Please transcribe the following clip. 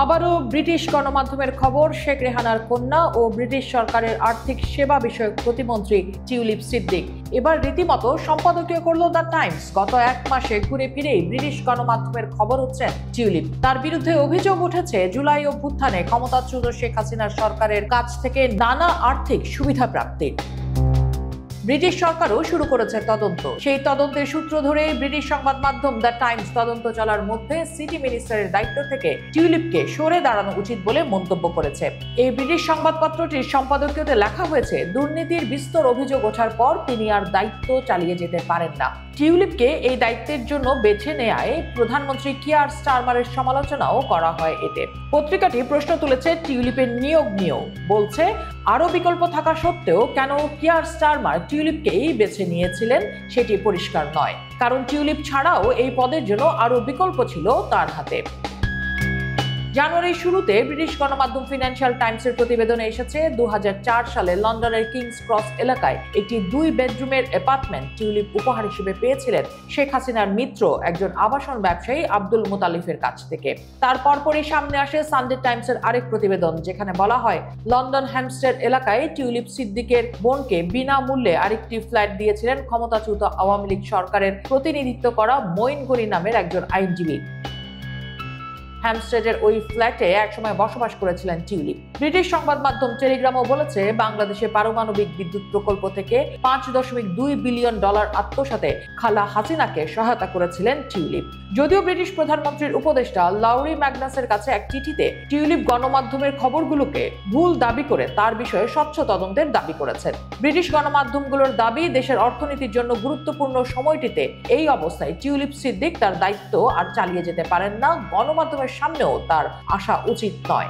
আবারও ব্রিটিশ গণমাধ্যমের খবর, শেখ রেহানার কন্যা ও ব্রিটিশ সরকারের আর্থিক সেবা বিষয়ক প্রতিমন্ত্রী টিউলিপ সিদ্দিক এবার রীতিমতো সম্পাদকীয় করল দ্য টাইমস। গত এক মাসে ঘুরে ফিরেই ব্রিটিশ গণমাধ্যমের খবর হচ্ছেন টিউলিপ। তার বিরুদ্ধে অভিযোগ উঠেছে জুলাই অভ্যুত্থানে ক্ষমতাচ্যুত শেখ হাসিনার সরকারের কাছ থেকে নানা আর্থিক সুবিধা প্রাপ্তির। ব্রিটিশ সরকারও শুরু করেছে তদন্ত। সেই তদন্তের সূত্র ধরে ব্রিটিশ সংবাদ মাধ্যম দ্য টাইমস তদন্ত চলার মধ্যে সিটি মিনিস্টারের দায়িত্ব থেকে টিউলিপকে সরে দাঁড়ানো উচিত বলে মন্তব্য করেছে। এই ব্রিটিশ সংবাদপত্রটির সম্পাদকীয়তে লেখা হয়েছে, দুর্নীতির বিস্তর অভিযোগ ওঠার পর তিনি আর দায়িত্ব চালিয়ে যেতে পারেন না। টিউলিপকে এই দায়িত্বের জন্য বেছে নেয়ায় প্রধানমন্ত্রী কিয়ার স্টারমারের সমালোচনাও করা হয় এতে। পত্রিকাটি প্রশ্ন তুলেছে টিউলিপের নিয়োগ নিয়েও। বলছে, আরো বিকল্প থাকা সত্ত্বেও কেন কিয়ার স্টারমার টিউলিপকেই বেছে নিয়েছিলেন সেটি পরিষ্কার নয়, কারণ টিউলিপ ছাড়াও এই পদের জন্য আরো বিকল্প ছিল তার হাতে। জানুয়ারির শুরুতে ব্রিটিশ গণমাধ্যম ফিনান্সিয়াল টাইমসের প্রতিবেদনে এসেছে 2004 সালে লন্ডনের কিংস ক্রস এলাকায় একটি 2 বেডরুমের অ্যাপার্টমেন্ট টিউলিপ উপহার হিসেবে পেয়েছিলেন শেখ হাসিনার মিত্র একজন আবাসন ব্যবসায়ী আব্দুল মুতালিফের কাছ থেকে। তার পরপরই সামনে আসে সানডে টাইমসের আরেক প্রতিবেদন, যেখানে বলা হয় লন্ডন হ্যামস্টেড এলাকায় টিউলিপ সিদ্দিকের বোনকে বিনামূল্যে আরেকটি ফ্ল্যাট দিয়েছিলেন ক্ষমতাচ্যুত আওয়ামী লীগ সরকারের প্রতিনিধিত্ব করা মঈন গনি নামের একজন আইনজীবী। হ্যামস্টেডের ওই ফ্ল্যাটে একসময় বসবাস করেছিলেন টিউলিপ। ব্রিটিশ সংবাদ মাধ্যম টেলিগ্রামও বলেছে, বাংলাদেশে পারমাণবিক বিদ্যুৎ প্রকল্প থেকে $5.2 বিলিয়ন আত্মসাতে খালা হাসিনাকে সহায়তা করেছিলেন টিউলিপ। যদিও ব্রিটিশ প্রধানমন্ত্রীর উপদেষ্টা লাউরি ম্যাগনাসের কাছে এক চিঠিতে টিউলিপ গণমাধ্যমের খবরগুলোকে ভুল দাবি করে তার বিষয়ে স্বচ্ছ তদন্তের দাবি করেছেন। ব্রিটিশ গণমাধ্যমগুলোর দাবি, দেশের অর্থনীতির জন্য গুরুত্বপূর্ণ সময়টিতে এই অবস্থায় টিউলিপ সিদ্দিক তার দায়িত্ব আর চালিয়ে যেতে পারেন না, গণমাধ্যমের সামনেও তার আসা উচিত নয়।